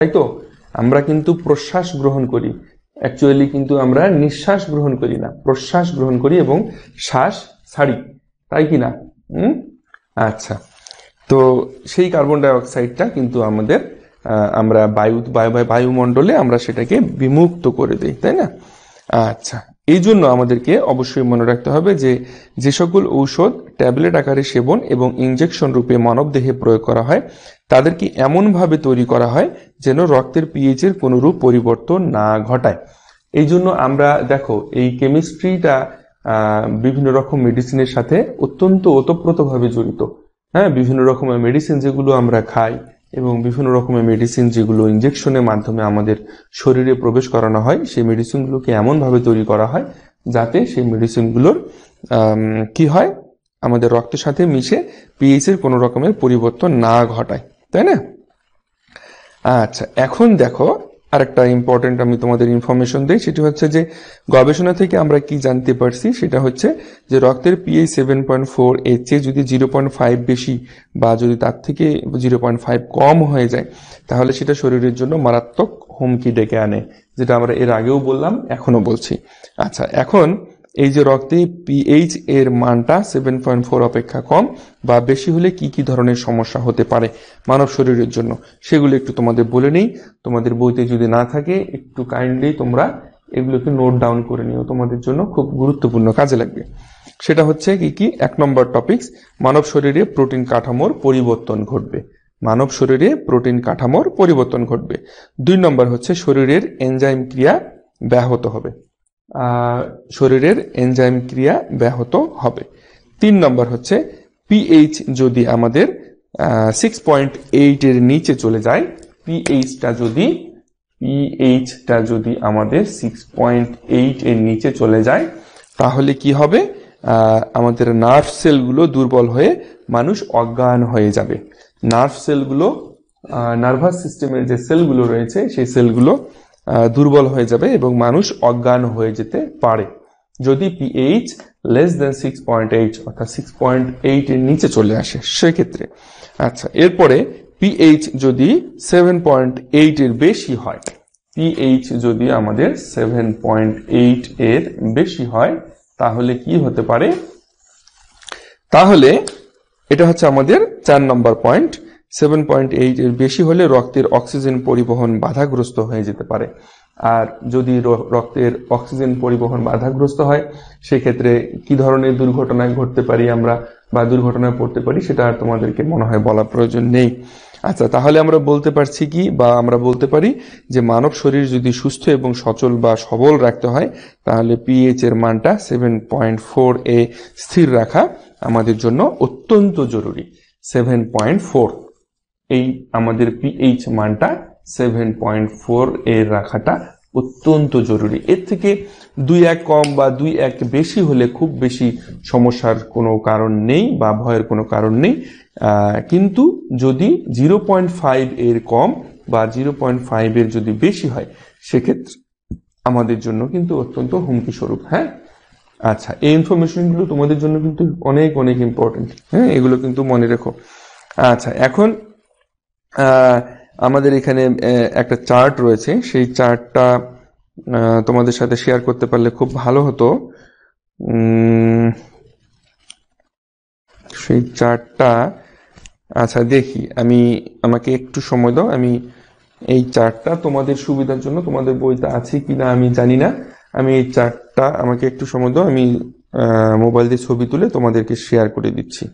তাই তো? আমরা কিন্তু প্রশ্বাস গ্রহণ করি, অ্যাকচুয়ালি কিন্তু আমরা নিঃশ্বাস গ্রহণ করি না, প্রশ্বাস গ্রহণ করি এবং শ্বাস ছাড়ি, তাই কি না? আচ্ছা, তো সেই কার্বন ডাই অক্সাইডটা কিন্তু আমাদের আমরা বায়ুমণ্ডলে আমরা সেটাকে বিমুক্ত করে দিই, তাই না? আচ্ছা, এই জন্য আমাদেরকে অবশ্যই মনে রাখতে হবে যে যে সকল ঔষধ ট্যাবলেট আকারে সেবন এবং ইনজেকশন রূপে মানবদেহে প্রয়োগ করা হয় তাদেরকে এমনভাবে তৈরি করা হয় যেন রক্তের পিএইচ এর কোনো রূপ পরিবর্তন না ঘটায়। এই জন্য আমরা দেখো এই কেমিস্ট্রিটা বিভিন্ন রকম মেডিসিনের সাথে অত্যন্ত ওতপ্রোতভাবে জড়িত। হ্যাঁ, বিভিন্ন রকমের মেডিসিন যেগুলো আমরা খাই এবং বিভিন্ন রকমের মেডিসিন যেগুলো ইনজেকশনের মাধ্যমে আমাদের শরীরে প্রবেশ করানো হয়, সেই মেডিসিনগুলোকে এমনভাবে তৈরি করা হয় যাতে সেই মেডিসিনগুলোর কি হয়, আমাদের রক্তের সাথে মিশে পিএইচ এর কোনো রকমের পরিবর্তন না ঘটায়, তাই না? আচ্ছা, এখন দেখো আরেকটা ইম্পর্টেন্ট আমি তোমাদের ইনফরমেশন দিই, সেটি হচ্ছে যে গবেষণা থেকে আমরা কি জানতে পারছি সেটা হচ্ছে যে রক্তের পিএইচ 7.4 এর চেয়ে যদি 0.5 বেশি বা যদি তার থেকে 0.5 কম হয়ে যায় তাহলে সেটা শরীরের জন্য মারাত্মক হুমকি ডেকে আনে, যেটা আমরা এর আগেও বললাম, এখনো বলছি। আচ্ছা, এখন এই যে রক্তে পিএইচ এর মানটা 7.4 অপেক্ষা কম বা বেশি হলে কি কি ধরনের সমস্যা হতে পারে মানব শরীরের জন্য সেগুলো একটু তোমাদের বলে নেই। তোমাদের বইতে যদি না থাকে একটু কাইন্ডলি তোমরা এগুলোকে নোট ডাউন করে নিও, তোমাদের জন্য খুব গুরুত্বপূর্ণ কাজে লাগবে। সেটা হচ্ছে কি কি, 1 নম্বর টপিকস, মানব শরীরে প্রোটিন কাঠামোর পরিবর্তন ঘটবে। মানব শরীরে প্রোটিন কাঠামোর পরিবর্তন ঘটবে। 2 নম্বর হচ্ছে শরীরের এনজাইম ক্রিয়া ব্যাহত হবে। শরীরের এনজাইম ক্রিয়া ব্যাহত হবে। 3 নম্বর হচ্ছে পিএইচ যদি আমাদের 6.8 এর নিচে চলে যায়, পিএইচটা যদি আমাদের 6.8 এর নিচে চলে যায় তাহলে কি হবে, আমাদের নার্ভ সেলগুলো দুর্বল হয়ে মানুষ অজ্ঞান হয়ে যাবে। নার্ভ সেলগুলো, নার্ভাস সিস্টেমের যে সেলগুলো রয়েছে সেই সেলগুলো দুর্বল হয়ে যাবে এবং মানুষ অজ্ঞান হয়ে যেতে পারে যদি পিএইচ লেস দেন 6.8 অর্থাৎ 6.8 এর নিচে চলে আসে সেক্ষেত্রে। আচ্ছা, এরপরে পিএইচ যদি 7.8 এর বেশি হয়, পিএইচ যদি আমাদের 7.8 এর বেশি হয় তাহলে কি হতে পারে, তাহলে এটা হচ্ছে আমাদের 4 নম্বর পয়েন্ট। 7.8 এর বেশি হলে রক্তের অক্সিজেন পরিবহন বাধাগ্রস্ত হয়ে যেতে পারে। আর যদি রক্তের অক্সিজেন পরিবহন বাধাগ্রস্ত হয় সেক্ষেত্রে কি ধরনের দুর্ঘটনায় ঘটতে পারি আমরা বা দুর্ঘটনায় পড়তে পারি সেটা আর তোমাদেরকে মনে হয় বলার প্রয়োজন নেই। আচ্ছা, তাহলে আমরা বলতে পারছি কি, বা আমরা বলতে পারি যে মানব শরীর যদি সুস্থ এবং সচল বা সবল রাখতে হয় তাহলে পিএইচ এর মানটা 7.4 এ স্থির রাখা আমাদের জন্য অত্যন্ত জরুরি। 7.4 এই আমাদের পিএইচ মানটা 7.4 এর রাখাটা অত্যন্ত জরুরি। এর থেকে 2-1 কম বা 2-1 বেশি হলে খুব বেশি সমস্যার কোনো কারণ নেই বা ভয়ের কোনো কারণ নেই, কিন্তু যদি 0.5 এর কম বা 0.5 এর যদি বেশি হয় সেক্ষেত্রে আমাদের জন্য কিন্তু অত্যন্ত হুমকি স্বরূপ। হ্যাঁ, আচ্ছা, এই ইনফরমেশনগুলো তোমাদের জন্য কিন্তু অনেক অনেক ইম্পর্টেন্ট। হ্যাঁ, এগুলো কিন্তু মনে রেখো। আচ্ছা, এখন আমাদের এখানে একটা চার্ট রয়েছে, সেই চার্টটা তোমাদের সাথে শেয়ার করতে পারলে খুব ভালো হতো। সেই চার্টটা, আচ্ছা দেখি, আমাকে একটু সময় দাও, আমি এই চার্টটা তোমাদের সুবিধার জন্য, তোমাদের বইতে আছে কিনা আমি জানি না, আমি এই চার্টটা, আমাকে একটু সময় দাও, আমি মোবাইল দিয়ে ছবি তুলে তোমাদেরকে শেয়ার করে দিচ্ছি।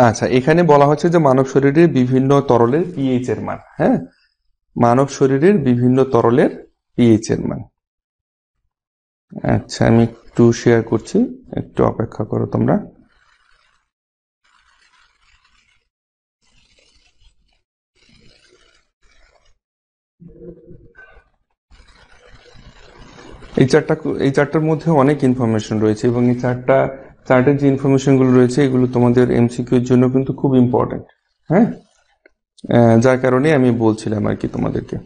আচ্ছা, এখানে বলা হচ্ছে যে মানব শরীরের বিভিন্ন তরলের পিএইচ এর মান। হ্যাঁ, মানব শরীরের বিভিন্ন তরলের পিএইচ এর মান। আচ্ছা, আমি একটু শেয়ার করছি, একটু অপেক্ষা করো তোমরা। এই চারটার মধ্যে অনেক ইনফরমেশন রয়েছে এবং এই চার্টের যে ইনফরমেশন গুলো রয়েছে এগুলো তোমাদের এমসিকিউ এর জন্য কিন্তু খুব ইম্পর্টেন্ট। হ্যাঁ, যার কারণে আমি বলছিলাম আর কি তোমাদেরকে।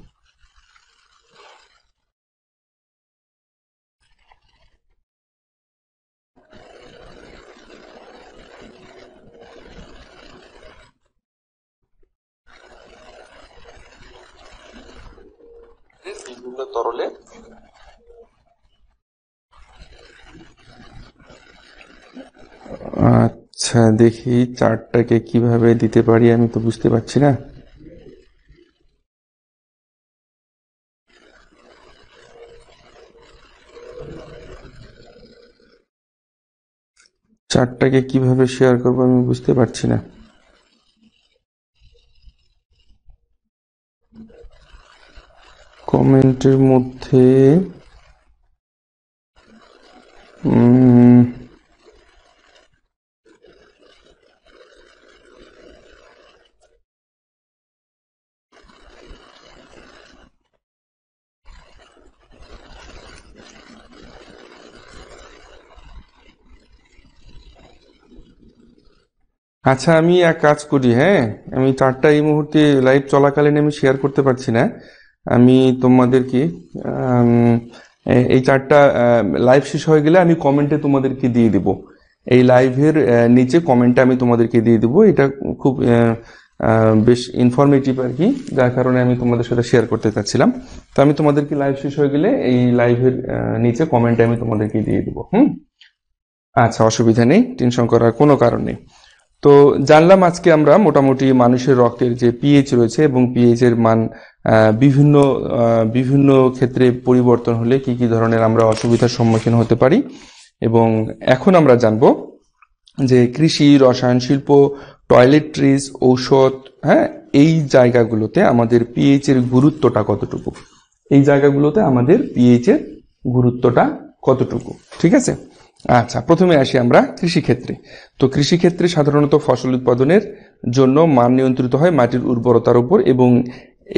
বিভিন্ন তরলে আচ্ছা, দেখি চার্টটাকে কিভাবে দিতে পারি, আমি তো বুঝতে পারছি না। চার্টটাকে কিভাবে শেয়ার করবো আমি বুঝতে পারছি না। কমেন্টের মধ্যে আচ্ছা, আমি এক কাজ করি। হ্যাঁ, আমি চার্টটা এই মুহূর্তে লাইভ চলাকালীন আমি শেয়ার করতে পারছি না। আমি তোমাদেরকে এই চার্টটা লাইভ শেষ হয়ে গেলে আমি কমেন্টে তোমাদেরকে দিয়ে দিব। এই লাইভের নিচে কমেন্টে আমি তোমাদেরকে দিয়ে দিব। এটা খুব বেশ ইনফরমেটিভ আর কি, যার কারণে আমি তোমাদের সাথে শেয়ার করতে চাচ্ছিলাম। তো আমি তোমাদেরকে লাইভ শেষ হয়ে গেলে এই লাইভের নিচে কমেন্টে আমি তোমাদেরকে দিয়ে দিব। আচ্ছা, অসুবিধা নেই, টেনশন করার কোনো কারণ নেই। তো জানলাম আজকে আমরা মোটামুটি মানুষের রক্তের যে পিএইচ রয়েছে এবং পিএইচ এর মান বিভিন্ন ক্ষেত্রে পরিবর্তন হলে কি কি ধরনের আমরা অসুবিধার সম্মুখীন হতে পারি। এবং এখন আমরা জানবো যে কৃষি, রসায়ন শিল্প, টয়লেট্রিজ, ঔষধ, হ্যাঁ, এই জায়গাগুলোতে আমাদের পিএইচ এর গুরুত্বটা কতটুকু, এই জায়গাগুলোতে আমাদের পিএইচ এর গুরুত্বটা কতটুকু, ঠিক আছে। আচ্ছা, প্রথমে আসি আমরা কৃষিক্ষেত্রে। তো কৃষিক্ষেত্রে সাধারণত ফসল উৎপাদনের জন্য মান নিয়ন্ত্রিত হয় মাটির উর্বরতার উপর, এবং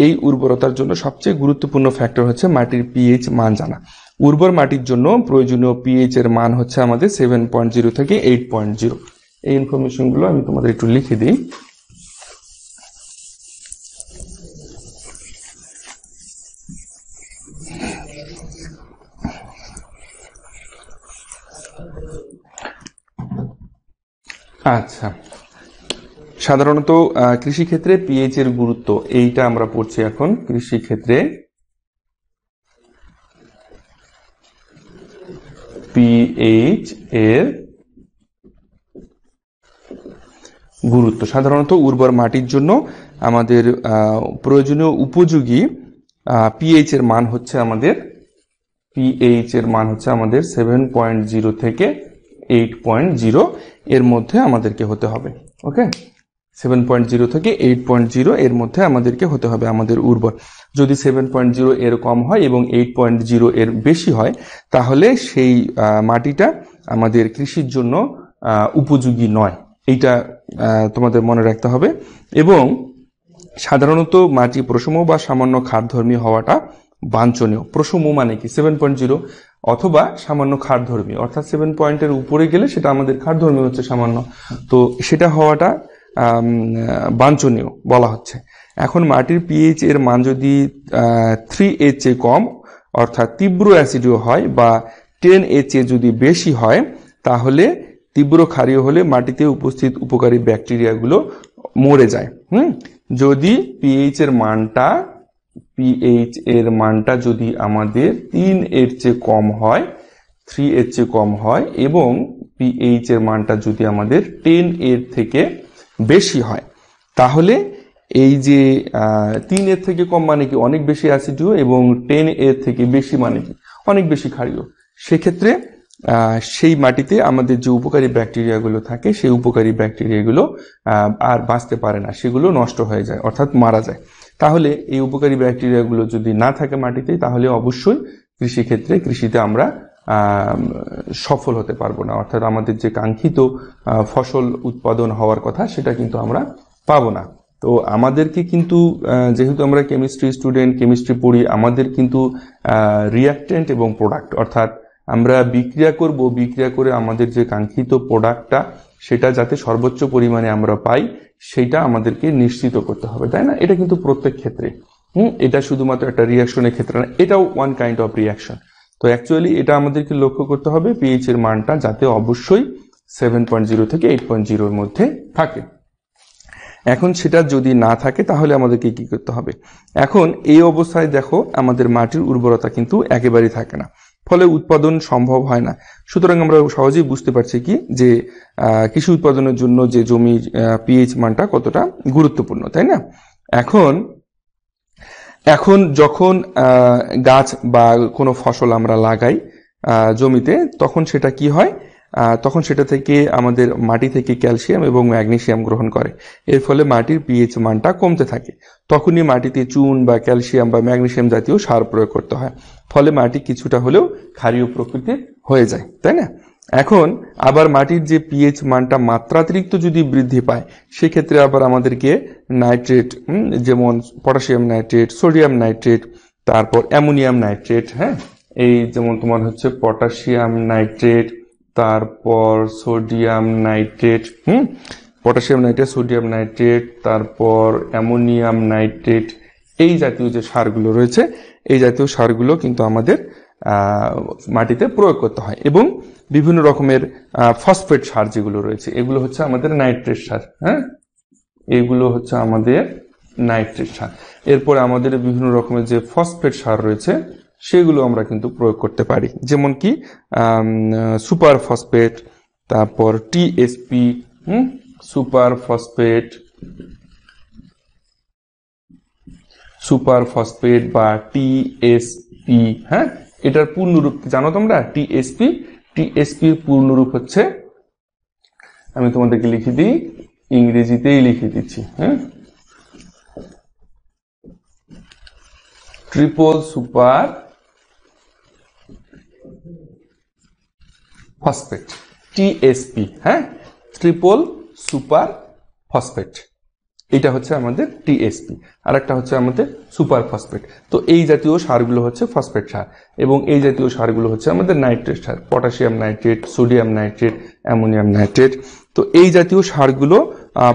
এই উর্বরতার জন্য সবচেয়ে গুরুত্বপূর্ণ ফ্যাক্টর হচ্ছে মাটির পিএইচ মান জানা। উর্বর মাটির জন্য প্রয়োজনীয় পিএইচ এর মান হচ্ছে আমাদের 7.0 থেকে 8.0। এই ইনফরমেশন গুলো আমি তোমাদের একটু লিখে দিই। আচ্ছা, সাধারণত কৃষিক্ষেত্রে পিএইচ এর গুরুত্ব এইটা আমরা পড়ছি এখন। কৃষিক্ষেত্রে পিএইচ এর গুরুত্ব সাধারণত উর্বর মাটির জন্য আমাদের প্রয়োজনীয় উপযোগী পিএইচ এর মান হচ্ছে আমাদের 7.0 থেকে 8.0 এর মধ্যে আমাদেরকে হতে হবে। ওকে, 7.0 থেকে 8.0 এর মধ্যে আমাদেরকে হতে হবে আমাদের উর্বর। যদি 7.0 এর কম হয় এবং 8.0 এর বেশি হয় তাহলে সেই মাটিটা আমাদের কৃষির জন্য উপযোগী নয়। এইটা তোমাদের মনে রাখতে হবে। এবং সাধারণত মাটি প্রশম বা সামান্য ক্ষারধর্মী হওয়াটা বাঞ্ছনীয়। প্রশম মানে কি? 7.0 অথবা সামান্য ক্ষারধর্মী, অর্থাৎ 7 পয়েন্টের উপরে গেলে সেটা আমাদের ক্ষারধর্মী হচ্ছে সামান্য, তো সেটা হওয়াটা বাঞ্ছনীয় বলা হচ্ছে। এখন মাটির পিএইচ এর মান যদি 3 এর চেয়ে কম অর্থাৎ তীব্র অ্যাসিডীয় হয় বা 10 এর চেয়ে যদি বেশি হয় তাহলে তীব্র ক্ষারীয় হলে মাটিতে উপস্থিত উপকারী ব্যাকটেরিয়াগুলো মরে যায়। যদি পিএইচ এর মানটা যদি আমাদের 3 এর চেয়ে কম হয়, 3 এর চেয়ে কম হয়, এবং পিএইচ এর মানটা যদি আমাদের 10 এর থেকে বেশি হয় তাহলে এই যে 3 এর থেকে কম মানে কি অনেক বেশি অ্যাসিডীয়, এবং 10 এর থেকে বেশি মানে কি অনেক বেশি ক্ষারীয়, সেক্ষেত্রে সেই মাটিতে আমাদের যে উপকারী ব্যাকটেরিয়াগুলো থাকে সেই উপকারী ব্যাকটেরিয়াগুলো আর বাঁচতে পারে না, সেগুলো নষ্ট হয়ে যায় অর্থাৎ মারা যায়। তাহলে এই উপকারী ব্যাকটেরিয়াগুলো যদি না থাকে মাটিতে তাহলে অবশ্যই কৃষিতে আমরা সফল হতে পারবো না, অর্থাৎ আমাদের যে কাঙ্ক্ষিত ফসল উৎপাদন হওয়ার কথা সেটা কিন্তু আমরা পাবো না। তো আমাদেরকে কিন্তু যেহেতু আমরা কেমিস্ট্রি স্টুডেন্ট, কেমিস্ট্রি পড়ি, আমাদের কিন্তু রিঅ্যাক্টেন্ট এবং প্রোডাক্ট, অর্থাৎ আমরা বিক্রিয়া করব, বিক্রিয়া করে আমাদের যে কাঙ্ক্ষিত প্রোডাক্টটা সেটা যাতে সর্বোচ্চ পরিমাণে আমরা পাই সেটা আমাদেরকে নিশ্চিত করতে হবে, তাই না? এটা কিন্তু প্রত্যেক ক্ষেত্রে, এটা শুধুমাত্র একটা রিয়াকশনের ক্ষেত্রে না, এটাও ওয়ান কাইন্ড অফ রিয়াকশন। তো অ্যাকচুয়ালি এটা আমাদেরকে লক্ষ্য করতে হবে পিএইচ এর মানটা যাতে অবশ্যই 7.0 থেকে 8.0 এর মধ্যে থাকে। এখন সেটা যদি না থাকে তাহলে আমাদেরকে কি করতে হবে? এখন এই অবস্থায় দেখো আমাদের মাটির উর্বরতা কিন্তু একেবারেই থাকে না, ফলে উৎপাদন সম্ভব হয় না। সুতরাং আমরা সহজেই বুঝতে পারছি কি যে কৃষি উৎপাদনের জন্য যে জমির পিএইচ মানটা কতটা গুরুত্বপূর্ণ, তাই না? এখন যখন গাছ বা কোনো ফসল আমরা লাগাই জমিতে, তখন সেটা কি হয়? তখন সেটা থেকে আমাদের মাটি থেকে ক্যালসিয়াম এবং ম্যাগনেসিয়াম গ্রহণ করে, এর ফলে মাটির পিএইচ মানটা কমতে থাকে। তখনই মাটিতে চুন বা ক্যালসিয়াম বা ম্যাগনেসিয়াম জাতীয় সার প্রয়োগ করতে হয়, ফলে মাটি কিছুটা হলেও ক্ষারীয় প্রকৃতির হয়ে যায়, তাই না? এখন আবার মাটির যে পিএইচ মানটা মাত্রাতিরিক্ত যদি বৃদ্ধি পায়, সেক্ষেত্রে আবার আমাদেরকে নাইট্রেট, যেমন পটাশিয়াম নাইট্রেট, সোডিয়াম নাইট্রেট, তারপর অ্যামোনিয়াম নাইট্রেট, হ্যাঁ, এই যেমন তোমার হচ্ছে পটাশিয়াম নাইট্রেট, তারপর sodium nitrate, potassium nitrate, sodium nitrate, তারপর অ্যামোনিয়াম নাইট্রেট, এই জাতীয় যে সারগুলো রয়েছে, এই জাতীয় সারগুলো কিন্তু আমাদের মাটিতে প্রয়োগ করতে হয়। এবং বিভিন্ন রকমের ফসফেট সার যেগুলো রয়েছে, এগুলো হচ্ছে আমাদের নাইট্রেট সার, হ্যাঁ, এগুলো হচ্ছে আমাদের নাইট্রেট সার। এরপরে আমাদের বিভিন্ন রকমের যে ফসফেট সার রয়েছে সেগুলো আমরা কিন্তু প্রয়োগ করতে পারি, যেমন কি সুপার ফসফেট, তারপর টিএসপি, সুপার ফসফেট বা টিএসপি, হ্যাঁ, এটার পূর্ণরূপ জানো তোমরা? টিএসপির পূর্ণরূপ হচ্ছে, আমি তোমাদেরকে লিখে দিই, ইংরেজিতেই লিখে দিচ্ছি, হ্যাঁ, ট্রিপল সুপার ফসফেট, টিএসপি, হ্যাঁ, ট্রিপল সুপার ফসফেট, এটা হচ্ছে আমাদের টিএসপি, আর একটা হচ্ছে আমাদের সুপার ফসফেট। তো এই জাতীয় সারগুলো হচ্ছে ফসফেট সার, এবং এই জাতীয় সারগুলো হচ্ছে আমাদের নাইট্রেট সার, potassium nitrate, sodium nitrate, ammonium nitrate. তো এই জাতীয় সারগুলো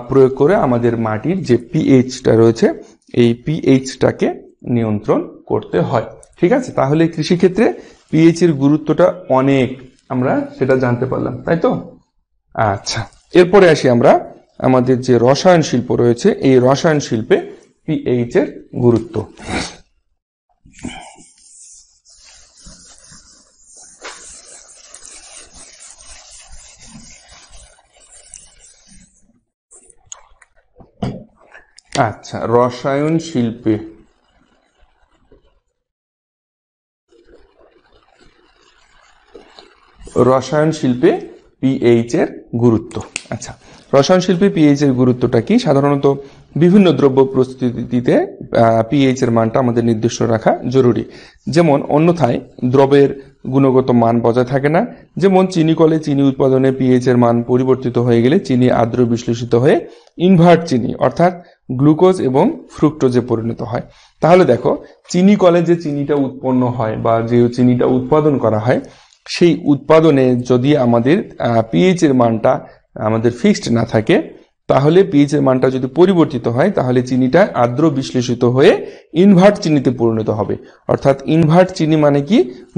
প্রয়োগ করে আমাদের মাটির যে পিএইচটা রয়েছে, এই পিএইচটাকে নিয়ন্ত্রণ করতে হয়, ঠিক আছে? তাহলে কৃষিক্ষেত্রে পিএইচ এর গুরুত্বটা অনেক, আমরা সেটা জানতে পারলাম, তাই তো? আচ্ছা, এরপরে আসি আমরা আমাদের যে রসায়ন শিল্প রয়েছে, এই রসায়ন শিল্পে পিএইচ এর গুরুত্ব। আচ্ছা, রসায়ন শিল্পে পিএইচ এর গুরুত্ব। আচ্ছা, রসায়ন শিল্পে পিএইচ এর গুরুত্বটা কি? সাধারণত বিভিন্ন দ্রব্য প্রস্তুতিতে পিএইচ এর মানটা আমাদের নির্দিষ্ট রাখা জরুরি, যেমন অন্যথায় দ্রবের গুণগত মান বজায় থাকে না। যেমন চিনি কলে চিনি উৎপাদনে পিএইচ এর মান পরিবর্তিত হয়ে গেলে চিনি আর্দ্র বিশ্লেষিত হয়ে ইনভার্ট চিনি অর্থাৎ গ্লুকোজ এবং ফ্রুক্টোজে পরিণত হয়। তাহলে দেখো, চিনি কলে যে চিনিটা উৎপন্ন হয় বা যে চিনিটা উৎপাদন করা হয়, সেই উৎপাদনে যদি আমাদের পিএইচ এর মানটা আমাদের ফিক্সড না থাকে, তাহলে পিএইচ এর মানটা যদি পরিবর্তিত হয়, তাহলে চিনিটা আর্দ্র বিশ্লেষিত হয়ে ইনভার্ট চিনিতে পরিণত হবে। অর্থাৎ ইনভার্ট চিনি মানে কি?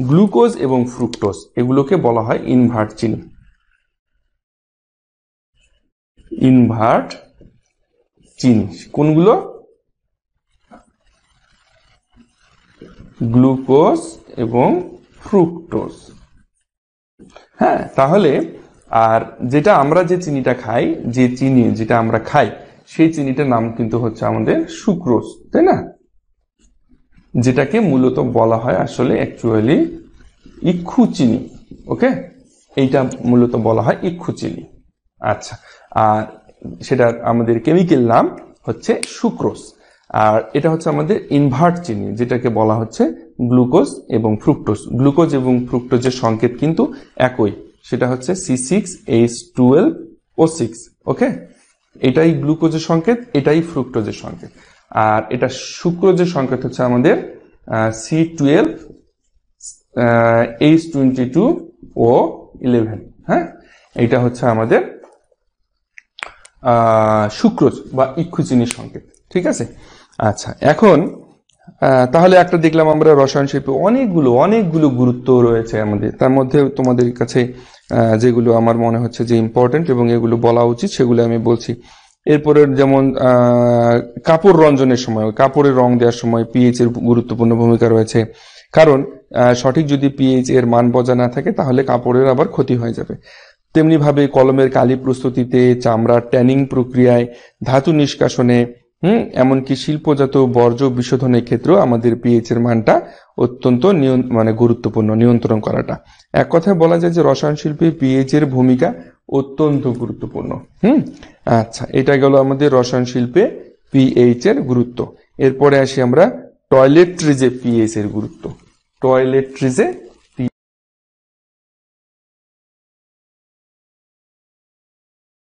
গ্লুকোজ এবং ফ্রুক্টোজ, এগুলোকে বলা হয় ইনভার্ট চিনি। ইনভার্ট চিনি কোনগুলো? গ্লুকোজ এবং ফ্রুক্টোজ, হ্যাঁ। তাহলে আর যেটা আমরা যে চিনিটা খাই, যে চিনি যেটা আমরা খাই, সেই চিনিটার নাম কিন্তু হচ্ছে আমাদের সুক্রোজ, তাই না? যেটাকে মূলত বলা হয় আসলে অ্যাকচুয়ালি ইক্ষু চিনি, ওকে, এইটা মূলত বলা হয় ইক্ষু চিনি। আচ্ছা, আর সেটা আমাদের কেমিক্যাল নাম হচ্ছে সুক্রোজ। আর এটা হচ্ছে আমাদের ইনভার্ট চিনি, যেটাকে বলা হচ্ছে গ্লুকোজ এবং ফ্রুক্টোজ। গ্লুকোজ এবং ফ্রুক্টোজের সংকেত কিন্তু একই, সেটা হচ্ছে C6H12O6, ওকে। এটাই গ্লুকোজের সংকেত, এটাই ফ্রুক্টোজের সংকেত। আর এটা সুক্রোজের সংকেত হচ্ছে আমাদের C12 H22O11। হ্যাঁ, এটা হচ্ছে আমাদের সুক্রোজ বা ইক্ষুচিনির সংকেত। ঠিক আছে, আচ্ছা এখন তাহলে একটা দেখলাম আমরা রসায়ন শিল্পে অনেকগুলো গুরুত্ব রয়েছে আমাদের, তার মধ্যে তোমাদের কাছে যেগুলো আমার মনে হচ্ছে যে ইম্পর্টেন্ট এবং এগুলো বলা উচিত সেগুলো আমি বলছি। এরপরে যেমন কাপড় রঞ্জনের সময়, কাপড়ের রং দেওয়ার সময় পিএইচ এর গুরুত্বপূর্ণ ভূমিকা রয়েছে, কারণ সঠিক যদি পিএইচ এর মান বজায় না থাকে তাহলে কাপড়ের আবার ক্ষতি হয়ে যাবে। তেমনি ভাবে কলমের কালি প্রস্তুতিতে, চামড়ার ট্যানিং প্রক্রিয়ায়, ধাতু নিষ্কাশনে, এমনকি শিল্পজাত বর্জ্য বিশোধনের ক্ষেত্রেও আমাদের পিএইচ এর মানটা অত্যন্ত গুরুত্বপূর্ণ, নিয়ন্ত্রণ করাটা। এক কথায় বলা যায় যে রসায়ন শিল্পে পিএইচ এর ভূমিকা অত্যন্ত গুরুত্বপূর্ণ। আচ্ছা, এটা গেল আমাদের রসায়ন শিল্পে পিএইচ এর গুরুত্ব। এরপরে আসি আমরা টয়লেট্রিজে পিএইচ এর গুরুত্ব। টয়লেট্রিজে